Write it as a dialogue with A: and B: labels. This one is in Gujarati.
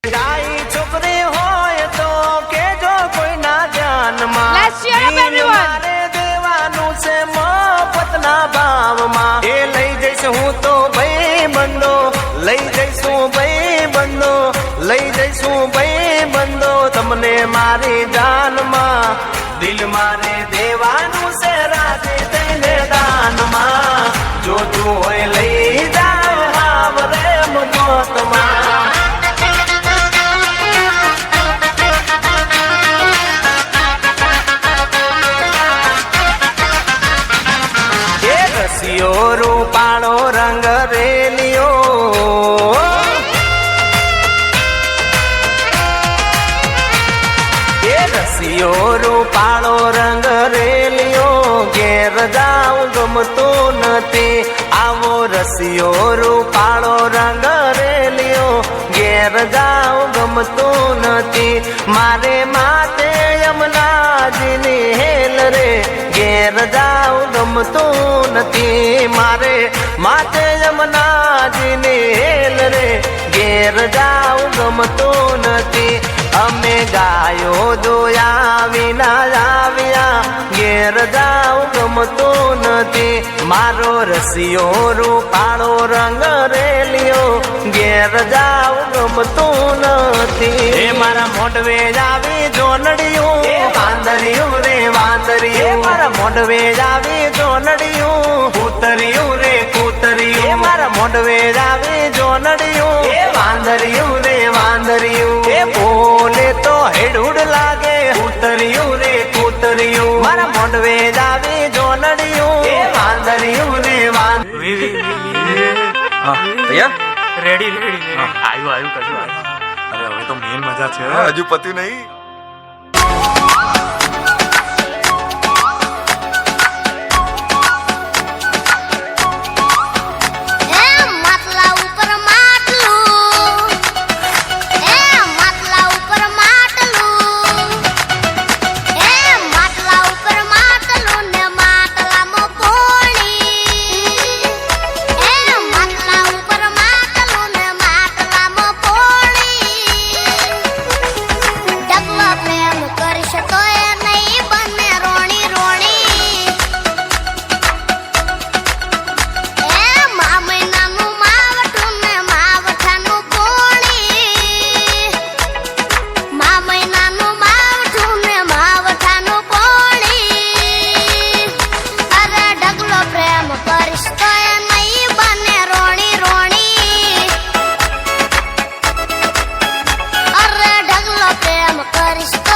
A: ડાઈ છોકરી હોય તો કેજો કોઈના ધ્યાનમાં. મારે દેવાનું છે મફતના ભાવમાં. એ લઈ જઈશ હું તો ભાઈ બંધો, લઈ જઈશું ભાઈ બંધો, લઈ જઈશું ભાઈ બંધો તમને મારી જાનમાં. દિલ મારે દેવાનું છે રાજી થઈને દાનમાં. જોતું હોય લઈ જાવ આવરે મફતમાં. રૂપાળો રંગ રેલિયો, એ રસિયો રૂપાળો રંગ રેલિયો. ઘેર જાવ ગમતો નથી આવો રસિયો રૂપાળો રંગ રેલિયો. ઘેર જાવ ગમતો નથી મારે માતે યમુનાજીની હેલ રે. ઘેર જાવ ગમતું નથી મારે માતે યમુનાજીની હેલ રે. ઘેર જાવ ગમતું નથી અમે ગાયો દોયા વિના આવ્યા. ઘેર જાવ ગમતું નથી મારો રસિયો રૂપાળો રંગ રેલિયો. ઘેર જાવ ગમતું નથી. એ મારા મોઢવે આવી જોનડિયું વાંદરિયું રે વાંદરિયું. મારા મોઢવે આવી જોનડિયું કૂતરિયું રે કૂતરિયું. મારા મોઢવે આવી જોનડિયું વાંદરિયું રે વાંદરિયું. એ બોલે તો હેડુડ લાગે કૂતરિયું રે કૂતરિયું. મારા મોઢવે આવી જોનડિયું વાંદરિયું રે વાંદરિયું.
B: રેડી રેડી આવ્યું કશું. અરે હવે તો મેન મજા છે, હજુ પત્યું નહીં.
C: Karishta